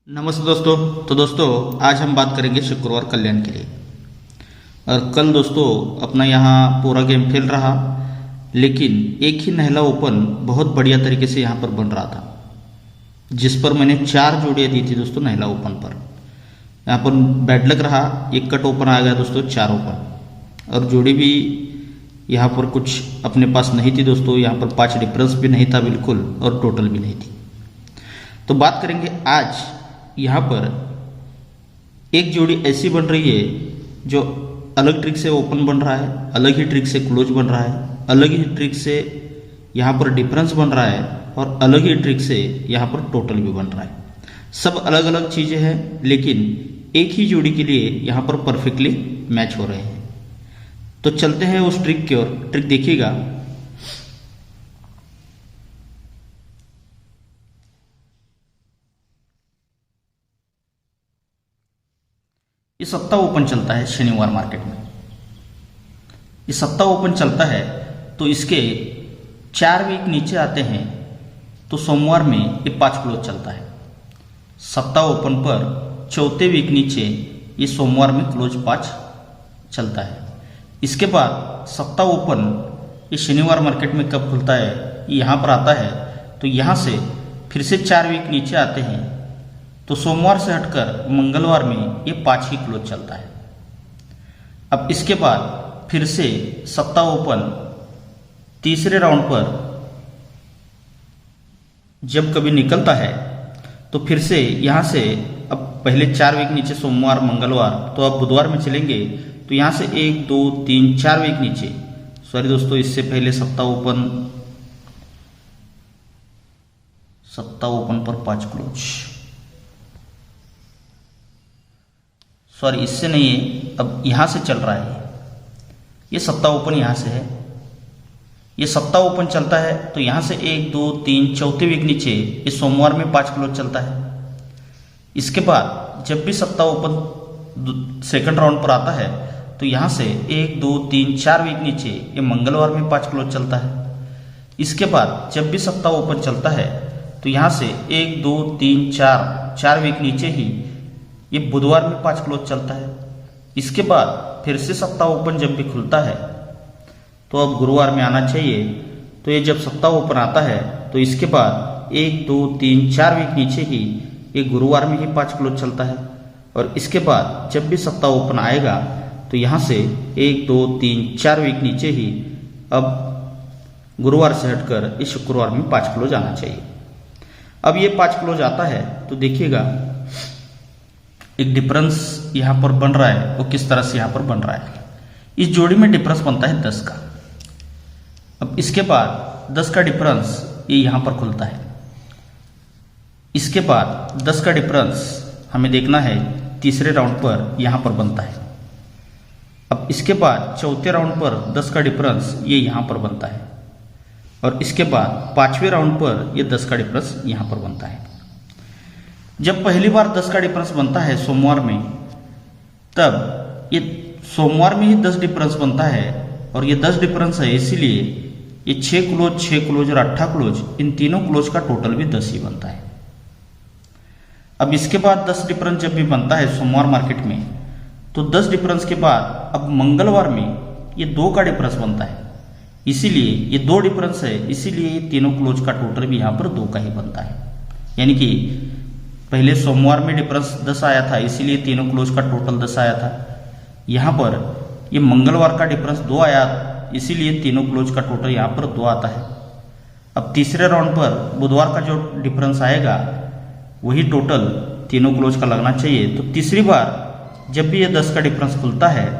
नमस्ते दोस्तों। तो दोस्तों आज हम बात करेंगे शुक्रवार कल्याण के लिए। और कल दोस्तों अपना यहाँ पूरा गेम फेल रहा, लेकिन एक ही महिला ओपन बहुत बढ़िया तरीके से यहाँ पर बन रहा था, जिस पर मैंने 4 जोड़ियाँ दी थी दोस्तों महिला ओपन पर। यहाँ पर बैड लक रहा, एक कट ओपन आ गया दोस्तों 4 ओपन, और जोड़ी भी यहाँ पर कुछ अपने पास नहीं थी दोस्तों। यहाँ पर 5 डिफरेंस भी नहीं था बिल्कुल, और टोटल भी नहीं थी। तो बात करेंगे आज यहाँ पर एक जोड़ी ऐसी बन रही है जो अलग ट्रिक से ओपन बन रहा है, अलग ही ट्रिक से क्लोज बन रहा है, अलग ही ट्रिक से यहाँ पर डिफरेंस बन रहा है, और अलग ही ट्रिक से यहाँ पर टोटल भी बन रहा है। सब अलग अलग चीज़ें हैं, लेकिन एक ही जोड़ी के लिए यहाँ पर परफेक्टली मैच हो रहे हैं। तो चलते हैं उस ट्रिक की ओर। ट्रिक देखिएगा। ये सप्ताह ओपन चलता है शनिवार मार्केट में। ये सप्ताह ओपन चलता है तो इसके 4 वीक नीचे आते हैं, तो सोमवार में ये 5 क्लोज चलता है। सप्ताह ओपन पर 4थे वीक नीचे ये सोमवार में क्लोज 5 चलता है। इसके बाद सप्ताह ओपन ये शनिवार मार्केट में कब खुलता है, ये यहाँ पर आता है, तो यहाँ से फिर से 4 वीक नीचे आते हैं, तो सोमवार से हटकर मंगलवार में ये 5 ही क्लोज चलता है। अब इसके बाद फिर से सप्ताह ओपन तीसरे राउंड पर जब कभी निकलता है, तो फिर से यहाँ से अब पहले 4 वीक नीचे सोमवार मंगलवार, तो अब बुधवार में चलेंगे, तो यहाँ से 1 2 3 4 वीक नीचे, सॉरी दोस्तों इससे पहले सप्ताह ओपन पर 5 क्लोज, सॉरी इससे नहीं है, अब यहाँ से चल रहा है। ये सप्ताह ओपन यहाँ से है, ये सप्ताह ओपन चलता है, तो यहाँ से 1 2 3 4थे वीक नीचे ये सोमवार में 5 क्लोज चलता है। इसके बाद जब भी सप्ताह ओपन सेकंड राउंड पर आता है, तो यहाँ से 1 2 3 4 वीक नीचे ये मंगलवार में 5 क्लोज चलता है। इसके बाद जब भी सप्ताह ओपन चलता है, तो यहाँ से 1 2 3 4 वीक नीचे ही ये बुधवार में 5 क्लोज चलता है। इसके बाद फिर से सप्ताह ओपन जब भी खुलता है, तो अब गुरुवार में आना चाहिए, तो ये जब सप्ताह ओपन आता है, तो इसके बाद 1 2 3 4 वीक नीचे ही ये गुरुवार में ही 5 क्लोज चलता है। और इसके बाद जब भी सप्ताह ओपन आएगा, तो यहाँ से 1 2 3 4 वीक नीचे ही अब गुरुवार से हटकर इस शुक्रवार में 5 क्लोज आना चाहिए। अब ये 5 क्लोज आता है, तो देखिएगा एक डिफरेंस यहाँ पर बन रहा है, वो किस तरह से यहाँ पर बन रहा है। इस जोड़ी में डिफरेंस बनता है 10 का। अब इसके बाद 10 का डिफरेंस ये यहाँ पर खुलता है। इसके बाद 10 का डिफरेंस हमें देखना है तीसरे राउंड पर यहाँ पर बनता है। अब इसके बाद चौथे राउंड पर 10 का डिफरेंस ये यहाँ पर बनता है, और इसके बाद 5वें राउंड पर ये 10 का डिफरेंस यहाँ पर बनता है। जब पहली बार 10 का डिफरेंस बनता है सोमवार में, तब ये सोमवार में ही 10 डिफरेंस बनता है, और ये 10 डिफरेंस है, इसीलिए ये 6 क्लोज और 8 क्लोज, इन तीनों क्लोज का टोटल भी 10 ही बनता है। अब इसके बाद 10 डिफरेंस जब भी बनता है सोमवार मार्केट में, तो 10 डिफरेंस के बाद अब मंगलवार में ये 2 का डिफरेंस बनता है, इसीलिए ये 2 डिफरेंस है, इसीलिए ये तीनों क्लोज का टोटल भी यहाँ पर 2 का ही बनता है। यानी कि पहले सोमवार में डिफरेंस 10 आया था, इसीलिए तीनों क्लोज का टोटल 10 आया था। यहाँ पर ये मंगलवार का डिफरेंस 2 आया, इसीलिए तीनों क्लोज का टोटल यहाँ पर 2 आता है। अब तीसरे राउंड पर बुधवार का जो डिफरेंस आएगा, वही टोटल तीनों क्लोज का लगना चाहिए। तो तीसरी बार जब भी ये 10 का डिफरेंस खुलता है,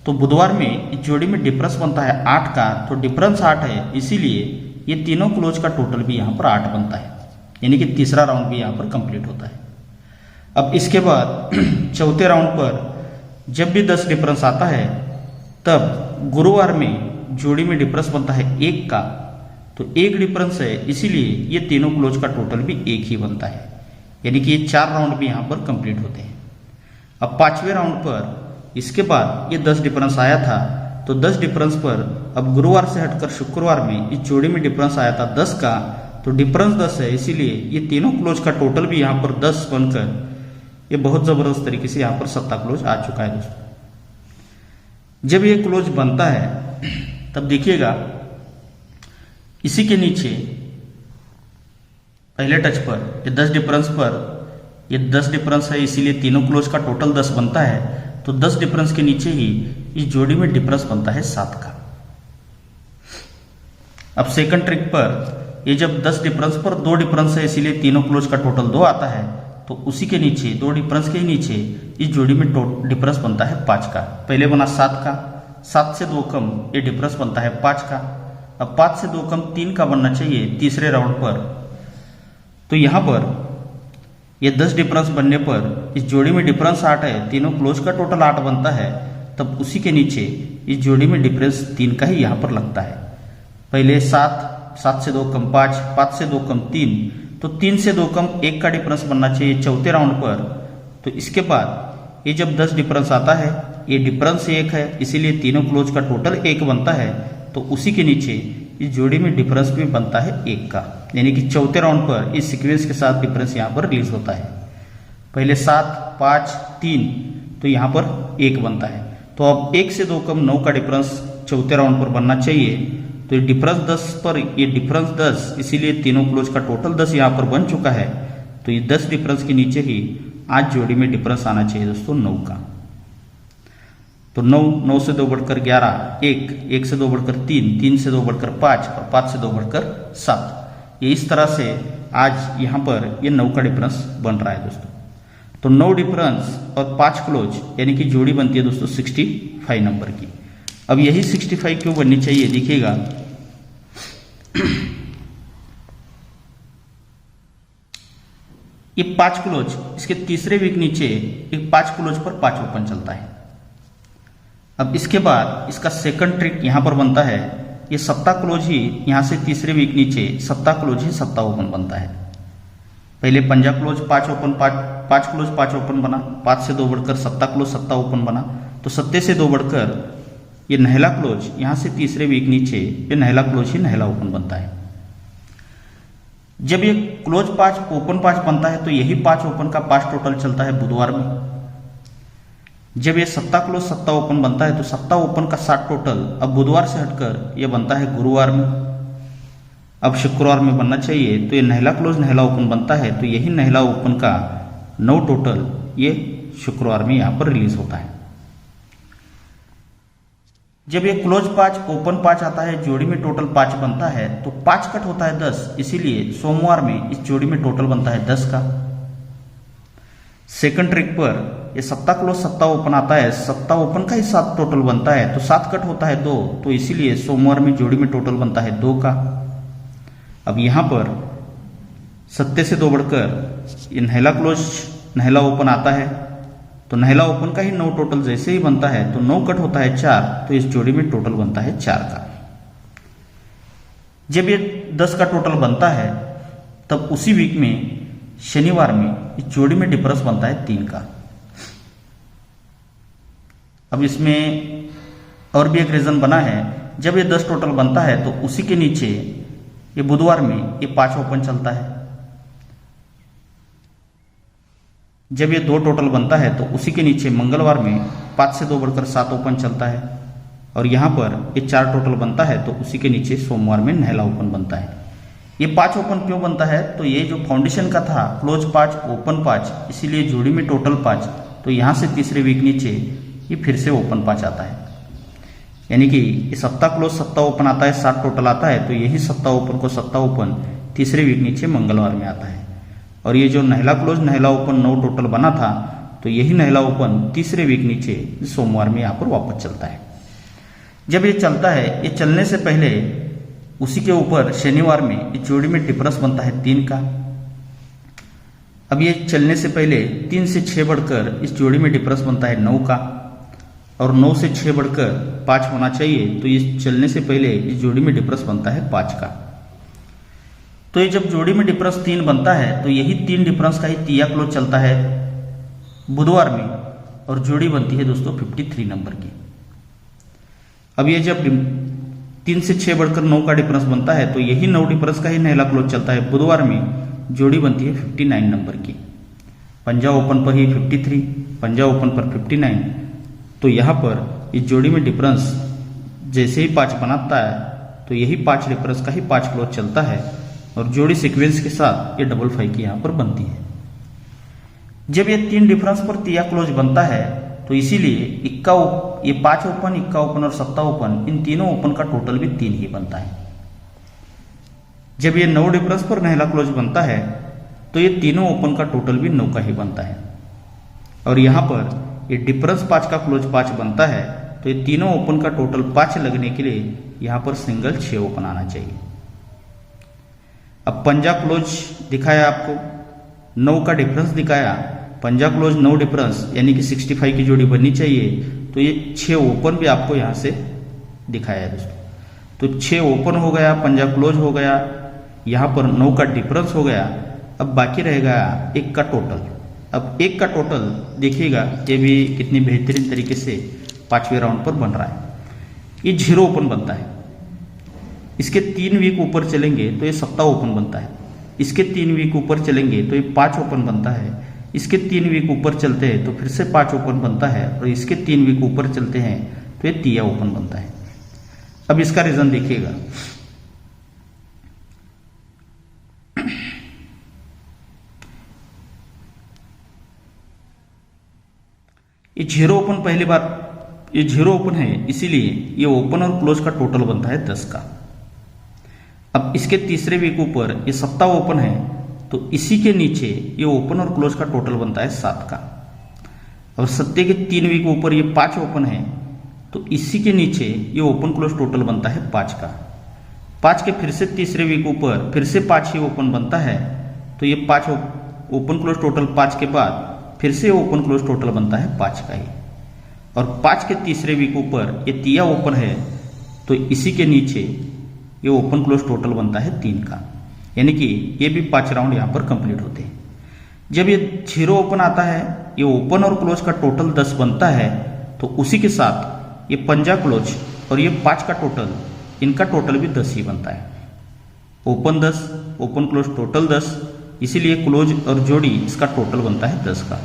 तो बुधवार में इस जोड़ी में डिफरेंस बनता है 8 का, तो डिफरेंस 8 है, इसीलिए ये तीनों क्लोज का टोटल भी यहाँ पर 8 बनता है। यानी कि तीसरा राउंड भी यहाँ पर कंप्लीट होता है। अब इसके बाद चौथे राउंड पर जब भी 10 डिफरेंस आता है, तब गुरुवार में जोड़ी में डिफरेंस बनता है 1 का, तो 1 डिफरेंस है, इसीलिए ये तीनों क्लोज का टोटल भी 1 ही बनता है। यानी कि ये 4 राउंड भी यहाँ पर कंप्लीट होते हैं। अब 5वें राउंड पर इसके बाद ये 10 डिफरेंस आया था, तो 10 डिफरेंस पर अब गुरुवार से हटकर शुक्रवार में इस जोड़ी में डिफरेंस आया था 10 का, तो तो डिफरेंस 10 है, इसीलिए ये तीनों क्लोज का टोटल भी यहाँ पर 10 बनकर ये बहुत जबरदस्त तरीके से यहाँ पर सत्ता क्लोज आ चुका है दोस्तों। जब ये क्लोज बनता है तब देखिएगा इसी के नीचे पहले टच पर ये 10 डिफरेंस पर ये 10 डिफरेंस है, इसीलिए तीनों क्लोज का टोटल 10 बनता है। तो 10 डिफरेंस के नीचे ही इस जोड़ी में डिफरेंस बनता है 7 का। अब सेकंड ट्रिक पर ये जब 10 डिफरेंस पर 2 डिफरेंस है, इसीलिए तीनों क्लोज का टोटल 2 आता है। तो उसी के नीचे 2 डिफरेंस के ही नीचे इस जोड़ी में डिफरेंस बनता है 5 का। पहले बना 7 का, 7 से 2 कम ये डिफरेंस बनता है 5 का। अब 5 से 2 कम 3 का बनना चाहिए तीसरे राउंड पर। तो यहाँ पर ये 10 डिफरेंस बनने पर इस जोड़ी में डिफरेंस 8 है, तीनों क्लोज का टोटल 8 बनता है। तब उसी के नीचे इस जोड़ी में डिफरेंस 3 का ही यहाँ पर लगता है। पहले 7, 7 से 2 कम 5, 5 से 2 कम 3, तो 3 से 2 कम 1 का डिफरेंस बनना चाहिए चौथे राउंड पर। तो इसके बाद ये जब 10 डिफरेंस आता है, ये डिफरेंस 1 है, इसीलिए तीनों क्लोज का टोटल 1 बनता है। तो उसी के नीचे इस जोड़ी में डिफरेंस भी बनता है 1 का, यानी कि चौथे राउंड पर इस सीक्वेंस के साथ डिफरेंस यहाँ पर रिलीज होता है। पहले 7, 5, 3, तो यहाँ पर 1 बनता है। तो अब 1 से 2 कम 9 का डिफरेंस चौथे राउंड पर बनना चाहिए। तो ये डिफरेंस 10 पर ये डिफरेंस 10, इसीलिए तीनों क्लोज का टोटल 10 यहाँ पर बन चुका है। तो ये 10 डिफरेंस के नीचे ही आज जोड़ी में डिफरेंस आना चाहिए दोस्तों 9 का। तो 9, 9 से 2 बढ़कर 11, 1, 1 से 2 बढ़कर 3, 3 से 2 बढ़कर 5 और 5 से 2 बढ़कर 7। ये इस तरह से आज यहाँ पर ये 9 का डिफरेंस बन रहा है दोस्तों। तो 9 डिफरेंस और 5 क्लोज यानी कि जोड़ी बनती है दोस्तों 65 नंबर की। अब यही 65 क्यों बननी चाहिए देखिएगा। ये 5 क्लोज इसके तीसरे वीक नीचे एक 5 क्लोज पर 5 ओपन चलता है। अब इसके बाद इसका सेकंड ट्रिक यहां पर बनता है, ये सत्ता क्लोज ही यहां से तीसरे वीक नीचे सत्ता क्लोज ही सत्ता ओपन बनता है। पहले पंजा क्लोज 5 ओपन 5 क्लोज 5 ओपन बना, 5 से 2 बढ़कर सत्ता क्लोज सत्ता ओपन बना। तो सत्ते से 2 बढ़कर ये नहला क्लोज यहां से तीसरे वीक नीचे ये नहला क्लोज ही नहला ओपन बनता है। जब ये क्लोज 5 ओपन 5 बनता है तो यही 5 ओपन का 5 टोटल चलता है बुधवार में। जब ये सत्ता क्लोज सत्ता ओपन बनता है तो सत्ता ओपन का 7 टोटल अब बुधवार से हटकर ये बनता है गुरुवार में। अब शुक्रवार में बनना चाहिए, तो ये नहला क्लोज नहला ओपन बनता है। तो यही नहला ओपन का 9 टोटल ये शुक्रवार में यहां पर रिलीज होता है। जब ये क्लोज 5 ओपन 5 आता है, जोड़ी में टोटल 5 बनता है, तो 5 कट होता है 10, इसीलिए सोमवार में इस जोड़ी में टोटल बनता है 10 का। सेकंड ट्रिक पर ये सत्ता क्लोज सत्ता ओपन आता है, सत्ता ओपन का ही 7 टोटल बनता है, तो 7 कट होता है 2, तो इसीलिए सोमवार में जोड़ी में टोटल बनता है 2 का। अब यहां पर सत्ते से 2 बढ़कर ये नहला क्लोज नहला ओपन आता है, तो नहला ओपन का ही 9 टोटल जैसे ही बनता है तो 9 कट होता है 4, तो इस जोड़ी में टोटल बनता है 4 का। जब ये 10 का टोटल बनता है तब उसी वीक में शनिवार में इस जोड़ी में डिफरेंस बनता है 3 का। अब इसमें और भी एक रीजन बना है, जब ये 10 टोटल बनता है तो उसी के नीचे ये बुधवार में ये 5 ओपन चलता है। जब ये 2 टोटल बनता है तो उसी के नीचे मंगलवार में 5 से 2 बढ़कर 7 ओपन चलता है, और यहां पर ये 4 टोटल बनता है तो उसी के नीचे सोमवार में नहला ओपन बनता है। ये 5 ओपन क्यों बनता है, तो ये जो फाउंडेशन का था क्लोज 5 ओपन 5, इसीलिए जोड़ी में टोटल 5, तो यहां से तीसरे वीक नीचे ये फिर से ओपन 5 आता है, यानी कि ये सत्ता क्लोज सत्ता ओपन आता है 7 टोटल आता है, तो यही सत्ता ओपन को सत्ता ओपन तीसरे वीक नीचे मंगलवार में आता है। और ये जो नहला क्लोज नहला ओपन 9 टोटल बना था, तो यही नहला ओपन तीसरे वीक नीचे सोमवार में यहाँ पर वापस चलता है। जब ये चलता है, ये चलने से पहले उसी के ऊपर शनिवार में इस जोड़ी में डिफरेंस बनता है 3 का। अब ये चलने से पहले 3 से 6 बढ़कर इस जोड़ी में डिफरेंस बनता है 9 का, और 9 से 6 बढ़कर 5 होना चाहिए, तो इस चलने से पहले इस जोड़ी में डिफरेंस बनता है 5 का। तो ये जब जोड़ी में डिफरेंस 3 बनता है तो यही 3 डिफरेंस का ही तिया क्लोज चलता है बुधवार में, और जोड़ी बनती है दोस्तों 53 नंबर की। अब ये जब 3 से 6 बढ़कर 9 का डिफरेंस बनता है, तो यही 9 डिफरेंस का ही नहला क्लोज चलता है। बुधवार में जोड़ी बनती है 59 नंबर की। पंजाब ओपन पर ही 53, पंजाब ओपन पर 59। तो यहाँ पर इस जोड़ी में डिफरेंस जैसे ही 5 बनाता है तो यही 5 डिफरेंस का ही 5 क्लोज चलता है और जोड़ी सीक्वेंस के साथ ये 55 की यहाँ पर बनती है। जब ये 3 डिफरेंस पर तिया क्लोज बनता है तो इसीलिए ये 5 ओपन, इक्का ओपन और 7 ओपन, इन तीनों ओपन का टोटल भी 3 ही बनता है। जब ये 9 डिफरेंस पर नहला क्लोज बनता है तो ये तीनों ओपन का टोटल भी 9 का ही बनता है। और यहाँ पर ये डिफरेंस 5 का क्लोज 5 बनता है, तो ये तीनों ओपन का टोटल 5 लगने के लिए यहाँ पर सिंगल 6 ओपन आना चाहिए। अब पंजा क्लोज दिखाया आपको, 9 का डिफरेंस दिखाया, पंजा क्लोज 9 डिफरेंस यानी कि 65 की जोड़ी बननी चाहिए, तो ये 6 ओपन भी आपको यहाँ से दिखाया है दोस्तों। तो 6 ओपन हो गया, पंजा क्लोज हो गया, यहाँ पर 9 का डिफरेंस हो गया। अब बाकी रहेगा 1 का टोटल। अब 1 का टोटल देखिएगा, ये भी कितनी बेहतरीन तरीके से 5वें राउंड पर बन रहा है। ये 0 ओपन बनता है, इसके 3 वीक ऊपर चलेंगे तो ये 7 ओपन बनता है, इसके 3 वीक ऊपर चलेंगे तो ये 5 ओपन बनता है, इसके 3 वीक ऊपर चलते हैं तो फिर से 5 ओपन बनता है, और इसके 3 वीक ऊपर चलते हैं तो ये 3 ओपन बनता है। अब इसका रीजन देखिएगा, ये 0 ओपन पहली बार, ये 0 ओपन है इसीलिए ये ओपन और क्लोज का टोटल बनता है 10 का। अब इसके तीसरे वीक ऊपर ये 7 ओपन है, तो इसी के नीचे ये ओपन और क्लोज का टोटल बनता है 7 का। अब 7 के 3 वीक ऊपर ये 5 ओपन है, तो इसी के नीचे ये ओपन क्लोज टोटल बनता है 5 का। 5 के फिर से तीसरे वीक ऊपर फिर से 5 ही ओपन बनता है, तो ये 5 ओपन क्लोज टोटल 5 के बाद फिर से ओपन क्लोज टोटल बनता है 5 का ही। और 5 के तीसरे वीक ऊपर ये 3 ओपन है, तो इसी के नीचे ये ओपन क्लोज टोटल बनता है 3 का, यानी कि ये भी 5 राउंड यहाँ पर कंप्लीट होते हैं। जब ये 0 ओपन आता है, ये ओपन और क्लोज का टोटल 10 बनता है, तो उसी के साथ ये पंजा क्लोज और ये 5 का टोटल, इनका टोटल भी 10 ही बनता है। ओपन 10, ओपन क्लोज टोटल 10, इसीलिए क्लोज और जोड़ी इसका टोटल बनता है 10 का।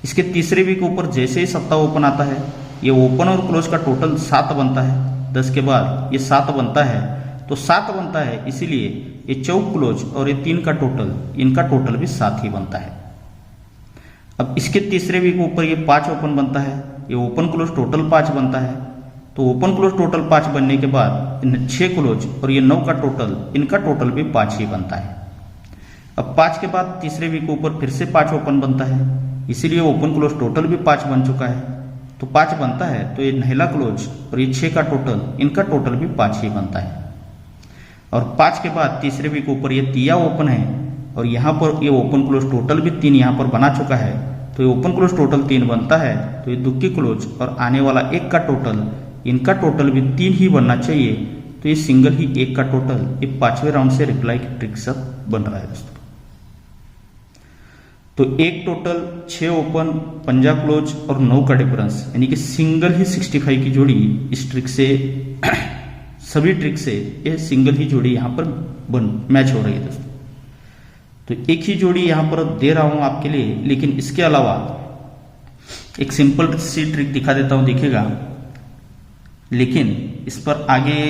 इसके तीसरे वीक ऊपर जैसे ही 7 ओपन आता है, ये ओपन और क्लोज का टोटल 7 बनता है। 10 के बाद ये 7 बनता है, तो 7 बनता है, इसीलिए ये 4 क्लोज और ये 3 का टोटल, इनका टोटल भी 7 ही बनता है। अब इसके तीसरे वीक ऊपर ये 5 ओपन बनता है, ये ओपन क्लोज टोटल 5 बनता है, तो ओपन क्लोज टोटल 5 बनने के बाद इन 6 क्लोज और ये 9 का टोटल, इनका टोटल भी 5 ही बनता है। अब 5 के बाद तीसरे वीक ऊपर फिर से 5 ओपन बनता है, इसीलिए ओपन क्लोज टोटल भी 5 बन चुका है, तो 5 बनता है, तो ये नहला क्लोज और ये 6 का टोटल, इनका टोटल भी 5 ही बनता है। और 5 के बाद तीसरे वीक ऊपर ये 3 ओपन है, और यहाँ पर ये ओपन क्लोज टोटल भी 3 यहाँ पर बना चुका है, तो ये ओपन क्लोज टोटल 3 बनता है, तो ये दुक्की क्लोज और आने वाला 1 का टोटल, इनका टोटल भी 3 ही बनना चाहिए, तो ये सिंगल ही 1 का टोटल ये 5वें राउंड से रिप्लाई की ट्रिक से बन रहा है दोस्तों। तो एक टोटल 6 ओपन, पंजा क्लोज और 9 का डिफरेंस, यानी कि सिंगल ही 65 की जोड़ी इस ट्रिक से सभी ट्रिक से ये सिंगल ही जोड़ी यहाँ पर मैच हो रही है दोस्तों। तो एक ही जोड़ी यहाँ पर दे रहा हूँ आपके लिए, लेकिन इसके अलावा एक सिंपल सी ट्रिक दिखा देता हूँ, देखिएगा। लेकिन इस पर आगे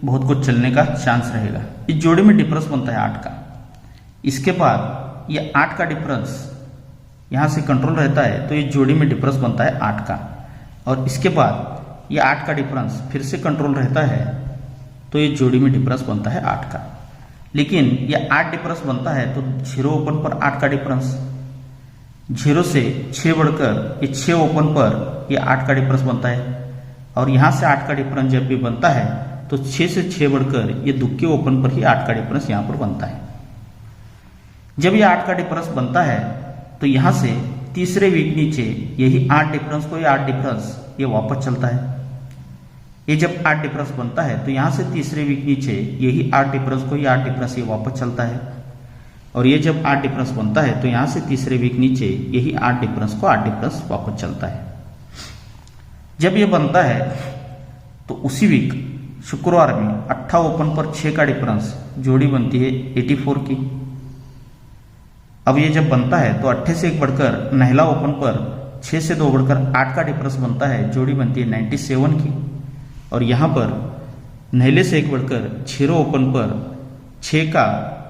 बहुत कुछ चलने का चांस रहेगा। इस जोड़ी में डिफरेंस बनता है 8 का, इसके बाद ये 8 का डिफरेंस यहाँ से कंट्रोल रहता है, तो ये जोड़ी में डिफरेंस बनता है 8 का, और इसके बाद ये 8 का डिफरेंस फिर से कंट्रोल रहता है, तो ये जोड़ी में डिफरेंस बनता है 8 का। लेकिन ये 8 डिफरेंस बनता है, तो 0 ओपन पर 8 का डिफरेंस, 0 से 6 बढ़कर ये 6 ओपन पर ये 8 का डिफरेंस बनता है, और यहाँ से 8 का डिफरेंस जब भी बनता है, तो 6 से 6 बढ़कर ये दुक्के ओपन पर ही 8 का डिफरेंस यहाँ पर बनता है। जब ये 8 का डिफरेंस बनता है, तो यहाँ से तीसरे वीक नीचे यही 8 डिफरेंस को, ये 8 डिफरेंस ये वापस चलता है। ये जब 8 डिफरेंस बनता है, तो यहाँ से तीसरे वीक नीचे यही 8 डिफरेंस को, ये 8 डिफरेंस ये वापस चलता है। और ये जब 8 डिफरेंस बनता है, तो यहाँ से तीसरे वीक नीचे यही 8 डिफरेंस को 8 डिफरेंस वापस चलता है। जब ये बनता है, तो उसी वीक शुक्रवार में 8 ओपन पर 6 का डिफरेंस जोड़ी बनती है 84 की। अब ये जब बनता है तो 8 से 1 बढ़कर नहला ओपन पर 6 से 2 बढ़कर 8 का डिफरेंस बनता है, जोड़ी बनती है 97 की। और यहाँ पर नहले से 1 बढ़कर 0 ओपन पर 6 का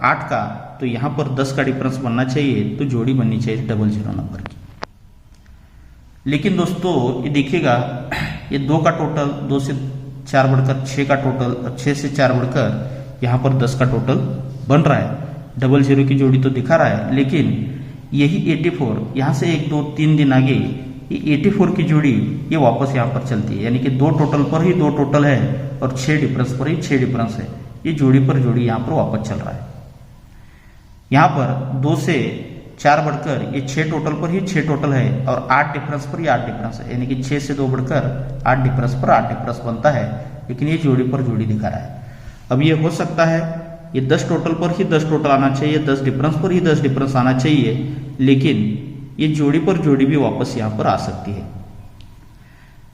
8 का, तो यहाँ पर 10 का डिफरेंस बनना चाहिए, तो जोड़ी बननी चाहिए 00 नंबर की। लेकिन दोस्तों ये देखिएगा, ये 2 का टोटल 2 से 4 बढ़कर 6 का टोटल और 6 से 4 बढ़कर यहाँ पर 10 का टोटल बन रहा है। 00 की जोड़ी तो दिखा रहा है, लेकिन यही 84 यहाँ से 1 2 3 दिन आगे ये 84 की जोड़ी ये वापस यहाँ पर चलती है, यानी कि 2 टोटल पर ही 2 टोटल है और 6 डिफरेंस पर ही 6 डिफरेंस है। ये जोड़ी पर जोड़ी यहाँ पर वापस चल रहा है। यहाँ पर 2 से 4 बढ़कर ये 6 टोटल पर ही 6 टोटल है और 8 डिफरेंस पर ही 8 डिफरेंस है, यानी कि 6 से 2 बढ़कर 8 डिफरेंस पर 8 डिफरेंस बनता है, लेकिन ये जोड़ी पर जोड़ी दिखा रहा है। अब ये हो सकता है ये 10 टोटल पर ही 10 टोटल आना चाहिए, 10 डिफरेंस पर ही 10 डिफरेंस आना चाहिए, लेकिन ये जोड़ी पर जोड़ी भी वापस यहाँ पर आ सकती है।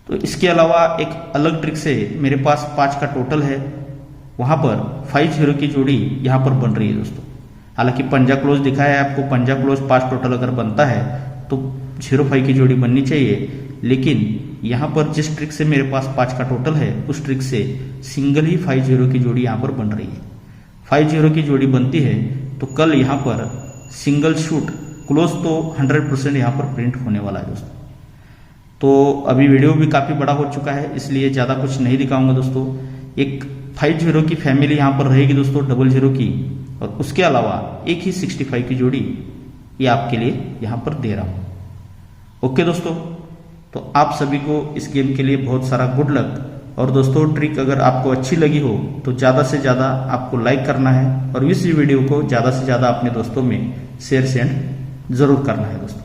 तो इसके अलावा एक अलग ट्रिक से मेरे पास 5 का टोटल है, वहाँ पर 50 की जोड़ी यहाँ पर बन रही है दोस्तों। हालांकि पंजा क्लोज दिखा है आपको, पंजा क्लोज 5 टोटल अगर बनता है तो 05 की जोड़ी बननी चाहिए, लेकिन यहाँ पर जिस ट्रिक से मेरे पास 5 का टोटल है उस ट्रिक से सिंगल ही 50 की जोड़ी यहाँ पर बन रही है। 50 की जोड़ी बनती है तो कल यहाँ पर सिंगल शूट क्लोज तो 100% यहाँ पर प्रिंट होने वाला है दोस्तों। तो अभी वीडियो भी काफ़ी बड़ा हो चुका है, इसलिए ज़्यादा कुछ नहीं दिखाऊंगा दोस्तों। एक 50 की फैमिली यहाँ पर रहेगी दोस्तों 00 की, और उसके अलावा एक ही 65 की जोड़ी ये आपके लिए यहाँ पर दे रहा हूँ। ओके दोस्तों, तो आप सभी को इस गेम के लिए बहुत सारा गुड लक। और दोस्तों ट्रिक अगर आपको अच्छी लगी हो तो ज़्यादा से ज़्यादा आपको लाइक करना है और इस वीडियो को ज़्यादा से ज़्यादा अपने दोस्तों में शेयर सेंड ज़रूर करना है दोस्तों।